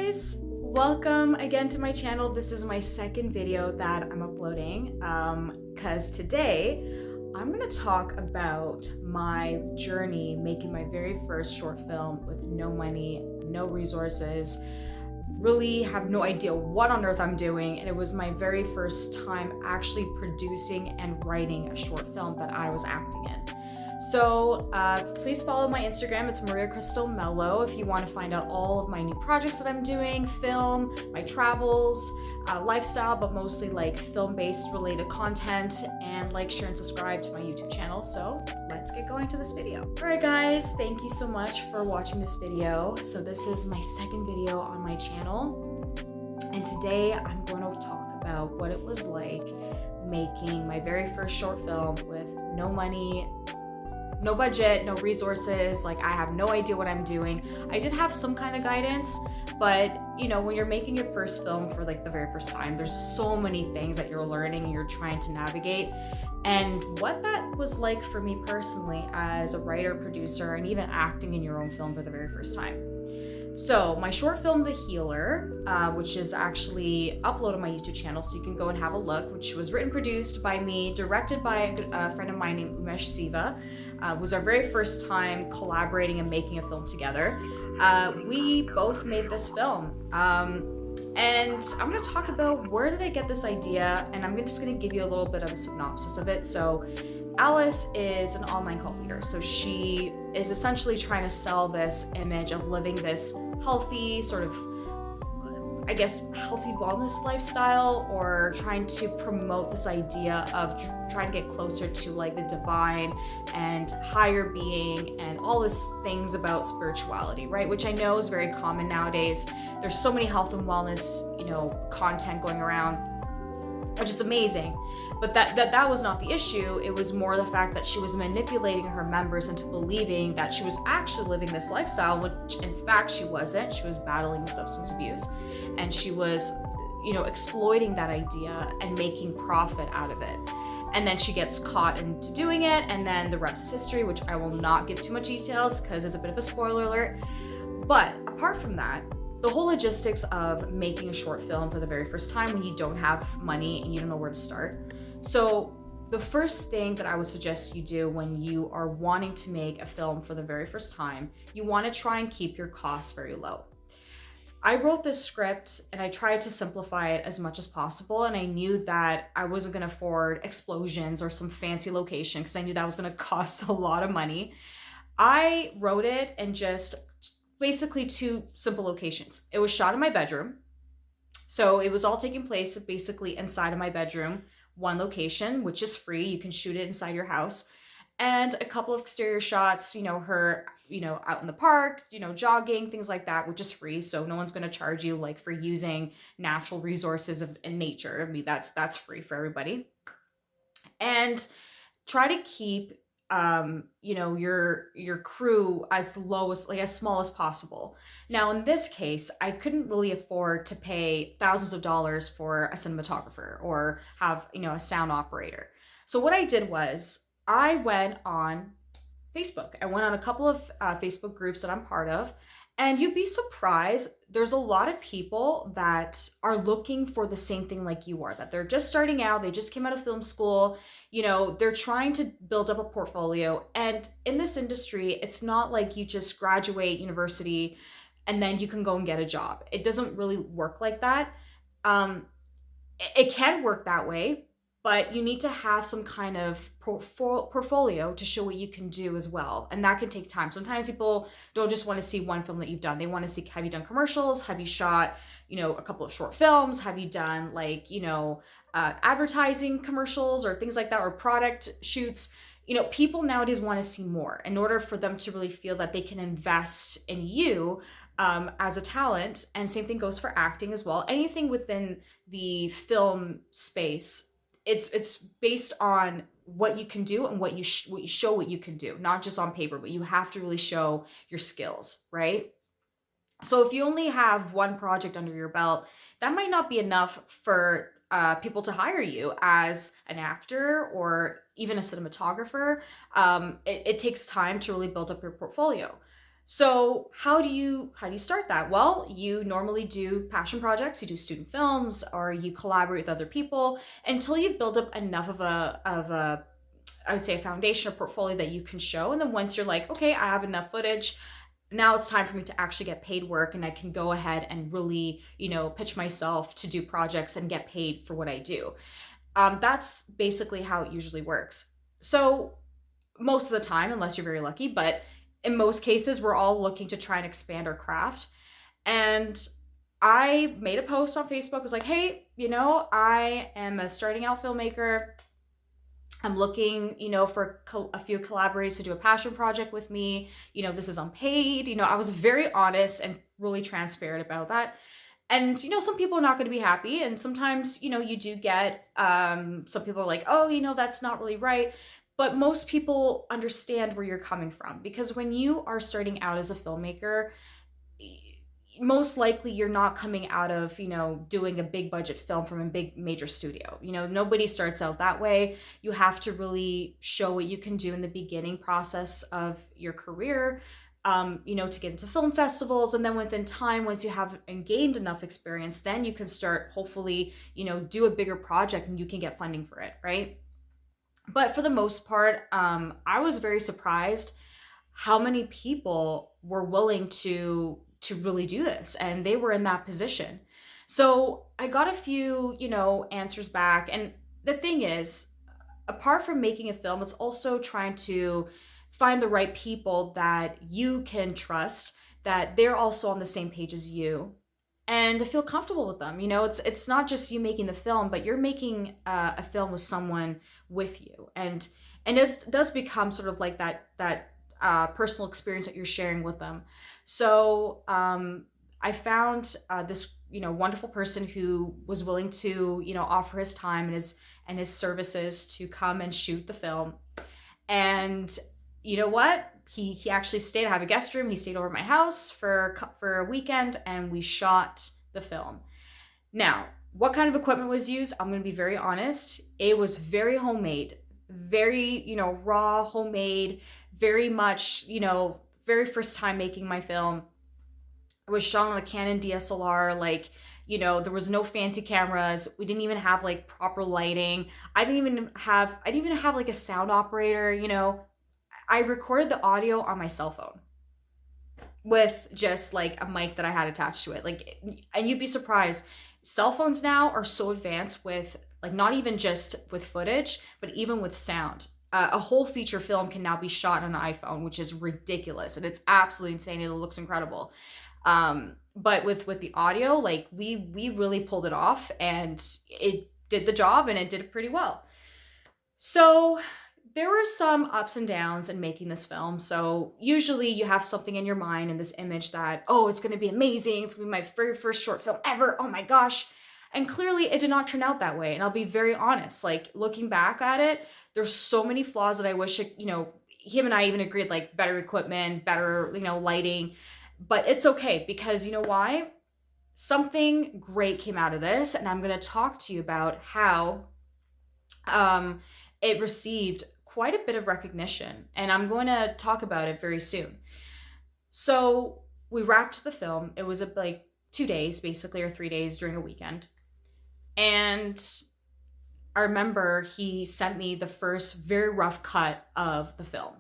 guys! Welcome again to my channel. This is my second video that I'm uploading because today I'm gonna talk about my journey making my very first short film with no money, no resources, really have no idea what on earth I'm doing, and it was my very first time actually producing and writing a short film that I was acting in. So please follow my Instagram. It's Maria Crystal Mello if you want to find out all of my new projects that I'm doing, film, my travels, lifestyle, but mostly like film-based related content, and like, share, and subscribe to my YouTube channel. So let's get going to this video. All right, guys, thank you so much for watching this video. So this is my second video on my channel, and today I'm going to talk about what it was like making my very first short film with no money, no budget, no resources. Like, I have no idea what I'm doing. I did have some kind of guidance, but you know, when you're making your first film for like the very first time, there's so many things that you're learning and you're trying to navigate. And what that was like for me personally as a writer, producer, and even acting in your own film for the very first time. So my short film, The Healer, which is actually uploaded on my YouTube channel, so you can go and have a look, which was written, produced by me, directed by a friend of mine named Umesh Siva, was our very first time collaborating and making a film together. We both made this film. And I'm gonna talk about where did I get this idea, and I'm just gonna give you a little bit of a synopsis of it. So Alice is an online cult leader. So she is essentially trying to sell this image of living this healthy, sort of, I guess, healthy wellness lifestyle, or trying to promote this idea of trying to get closer to like the divine and higher being and all these things about spirituality, right? Which I know is very common nowadays. There's so many health and wellness, content going around, which is amazing. But that was not the issue. It was more the fact that she was manipulating her members into believing that she was actually living this lifestyle, which in fact she wasn't. She was battling substance abuse, and she was, exploiting that idea and making profit out of it. And then she gets caught into doing it, and then the rest is history, which I will not give too much details because it's a bit of a spoiler alert. But apart from that, the whole logistics of making a short film for the very first time when you don't have money and you don't know where to start. So the first thing that I would suggest you do when you are wanting to make a film for the very first time, you want to try and keep your costs very low. I wrote this script and I tried to simplify it as much as possible, and I knew that I wasn't going to afford explosions or some fancy location because I knew that was going to cost a lot of money. I wrote it in just basically two simple locations. It was shot in my bedroom. So it was all taking place basically inside of my bedroom, one location, which is free. You can shoot it inside your house. And a couple of exterior shots, her, out in the park, jogging, things like that, which is free. So no one's going to charge you like for using natural resources in nature. I mean, that's free for everybody. And try to keep your crew as small as possible. Now, in this case, I couldn't really afford to pay thousands of dollars for a cinematographer or have, a sound operator. So what I did was I went on Facebook. I went on a couple of Facebook groups that I'm part of, and you'd be surprised. There's a lot of people that are looking for the same thing like you are, that they're just starting out. They just came out of film school. They're trying to build up a portfolio. And in this industry, it's not like you just graduate university and then you can go and get a job. It doesn't really work like that. It can work that way, but you need to have some kind of portfolio to show what you can do as well. And that can take time. Sometimes people don't just want to see one film that you've done. They want to see, have you done commercials? Have you shot, a couple of short films? Have you done advertising commercials or things like that, or product shoots? People nowadays want to see more in order for them to really feel that they can invest in you as a talent. And same thing goes for acting as well. Anything within the film space, it's based on what you can do and what you show what you can do, not just on paper, but you have to really show your skills, right? So if you only have one project under your belt, that might not be enough for people to hire you as an actor or even a cinematographer. It takes time to really build up your portfolio. So how do you start that? Well, you normally do passion projects, you do student films, or you collaborate with other people until you've built up enough of a I would say a foundation or portfolio that you can show. And then once you're like, okay, I have enough footage, now it's time for me to actually get paid work, and I can go ahead and really, pitch myself to do projects and get paid for what I do. That's basically how it usually works. So most of the time, unless you're very lucky, but in most cases, we're all looking to try and expand our craft. And I made a post on Facebook, was like, hey, I am a starting out filmmaker. I'm looking, for a few collaborators to do a passion project with me. This is unpaid. I was very honest and really transparent about that. And, some people are not going to be happy. And sometimes, you do get some people are like, oh, that's not really right. But most people understand where you're coming from, because when you are starting out as a filmmaker, most likely you're not coming out of doing a big budget film from a big major studio. Nobody starts out that way. You have to really show what you can do in the beginning process of your career, to get into film festivals. And then within time, once you have gained enough experience, then you can start, hopefully, do a bigger project and you can get funding for it, right? But for the most part, I was very surprised how many people were willing to really do this, and they were in that position. So I got a few, answers back. And the thing is, apart from making a film, it's also trying to find the right people that you can trust, that they're also on the same page as you, and to feel comfortable with them. It's not just you making the film, but you're making a film with someone with you, and it does become sort of like that personal experience that you're sharing with them. So I found this wonderful person who was willing to offer his time and his services to come and shoot the film. And you know what? He actually stayed. I have a guest room. He stayed over at my house for a weekend, and we shot the film. Now, what kind of equipment was used? I'm going to be very honest. It was very homemade, very raw, homemade, very much very first time making my film. It was shot on a Canon DSLR. There was no fancy cameras. We didn't even have like proper lighting. I didn't even have like a sound operator. I recorded the audio on my cell phone with just like a mic that I had attached to it. And you'd be surprised. Cell phones now are so advanced with not even just with footage, but even with sound. A whole feature film can now be shot on an iPhone, which is ridiculous. And it's absolutely insane. It looks incredible. But with the audio, we really pulled it off, and it did the job, and it did it pretty well. So there were some ups and downs in making this film. So usually you have something in your mind and this image that, oh, it's going to be amazing. It's going to be my very first short film ever. Oh my gosh. And clearly it did not turn out that way. And I'll be very honest, looking back at it, there's so many flaws that I wish, him and I even agreed, better equipment, better, lighting, but it's okay, because you know why? Something great came out of this. And I'm going to talk to you about how, it received quite a bit of recognition, and I'm going to talk about it very soon. So we wrapped the film. It was 2 days basically, or 3 days during a weekend. And I remember he sent me the first very rough cut of the film.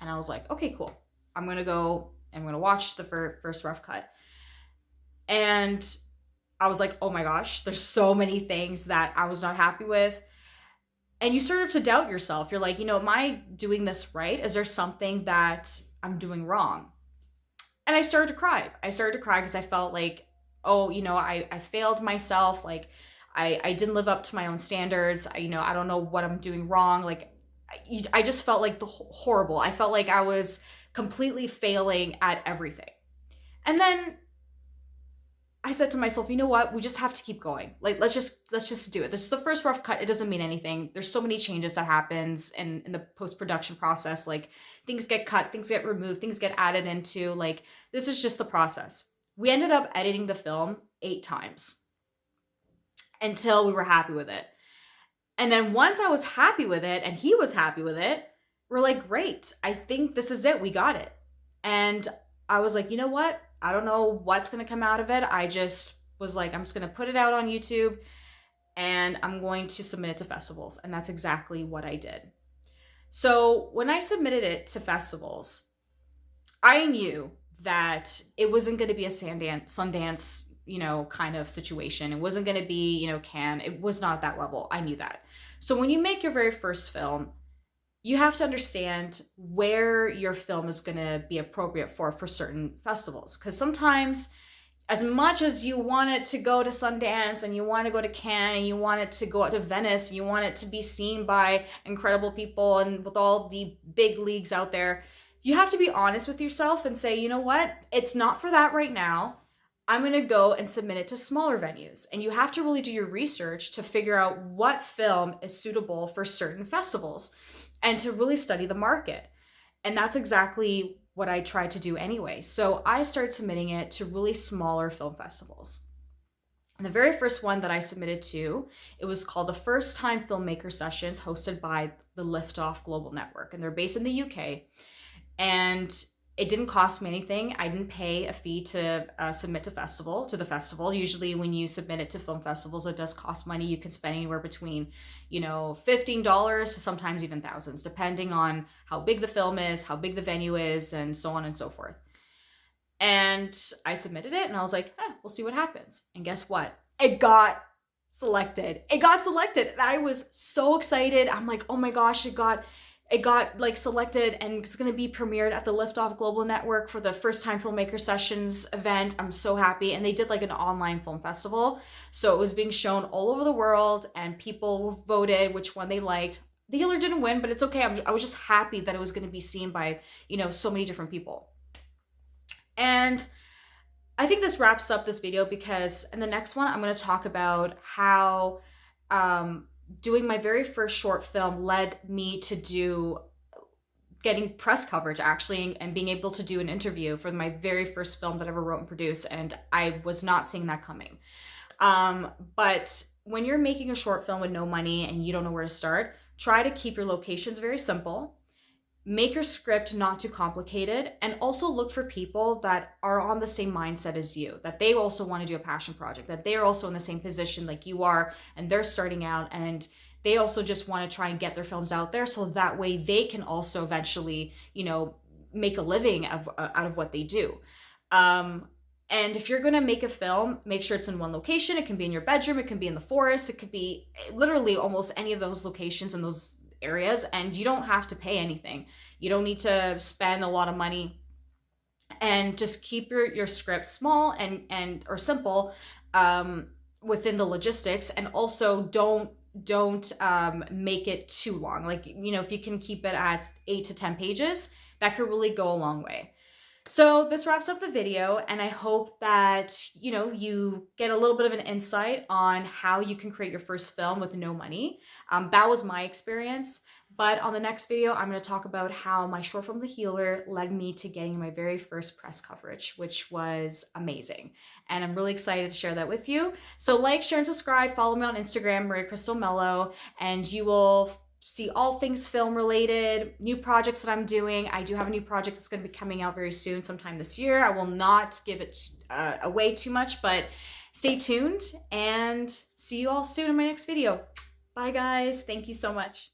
And I was like, okay, cool. I'm going to watch the first rough cut. And I was like, oh my gosh, there's so many things that I was not happy with. And you start to doubt yourself. You're like, am I doing this right? Is there something that I'm doing wrong? And I started to cry. Because I felt like, oh, I failed myself. I didn't live up to my own standards. I don't know what I'm doing wrong. I just felt horrible. I felt like I was completely failing at everything. And then I said to myself, you know what? We just have to keep going. Let's just do it. This is the first rough cut. It doesn't mean anything. There's so many changes that happens in the post-production process. Things get cut, things get removed, things get added into. This is just the process. We ended up editing the film 8 times until we were happy with it. And then once I was happy with it and he was happy with it, we're like, great. I think this is it. We got it. And I was like, you know what? I don't know what's going to come out of it. I just was like, I'm just going to put it out on YouTube and I'm going to submit it to festivals. And that's exactly what I did. So when I submitted it to festivals, I knew that it wasn't going to be a Sundance, kind of situation. It wasn't going to be, Cannes. It was not at that level. I knew that. So when you make your very first film, you have to understand where your film is going to be appropriate for certain festivals. Because sometimes, as much as you want it to go to Sundance and you want to go to Cannes and you want it to go out to Venice, you want it to be seen by incredible people and with all the big leagues out there, you have to be honest with yourself and say, you know what? It's not for that right now. I'm going to go and submit it to smaller venues. And you have to really do your research to figure out what film is suitable for certain festivals and to really study the market. And that's exactly what I tried to do anyway. So I started submitting it to really smaller film festivals. And the very first one that I submitted to, it was called the First Time Filmmaker Sessions, hosted by the Liftoff Global Network. And they're based in the UK. And it didn't cost me anything. I didn't pay a fee to submit to the festival. Usually when you submit it to film festivals, it does cost money. You can spend anywhere between, $15 to sometimes even thousands, depending on how big the film is, how big the venue is, and so on and so forth. And I submitted it and I was like, we'll see what happens. And guess what? It got selected. And I was so excited. I'm like, oh my gosh, it got like selected and it's going to be premiered at the Liftoff Global Network for the First Time Filmmaker Sessions event. I'm so happy. And they did like an online film festival. So it was being shown all over the world and people voted which one they liked. The Healer didn't win, but it's okay. I was just happy that it was going to be seen by, so many different people. And I think this wraps up this video because in the next one, I'm going to talk about how, doing my very first short film led me to getting press coverage actually and being able to do an interview for my very first film that I ever wrote and produced, and I was not seeing that coming. But when you're making a short film with no money and you don't know where to start, try to keep your locations very simple. Make your script not too complicated, and also look for people that are on the same mindset as you, that they also want to do a passion project, that they are also in the same position like you are, and they're starting out, and they also just want to try and get their films out there so that way they can also eventually, make a living out of what they do. And if you're going to make a film, make sure it's in one location. It can be in your bedroom, it can be in the forest, it could be literally almost any of those locations and those areas, and you don't have to pay anything. You don't need to spend a lot of money, and just keep your script small and or simple within the logistics, and also don't make it too long. Like, if you can keep it at 8 to 10 pages, that could really go a long way. So this wraps up the video, and I hope that, you get a little bit of an insight on how you can create your first film with no money. That was my experience. But on the next video, I'm going to talk about how my short film, The Healer, led me to getting my very first press coverage, which was amazing. And I'm really excited to share that with you. So like, share, and subscribe. Follow me on Instagram, Maria Crystal Mello, and you will see all things film related, new projects that I'm doing. I do have a new project that's going to be coming out very soon, sometime this year. I will not give it away too much, but stay tuned and see you all soon in my next video. Bye guys. Thank you so much.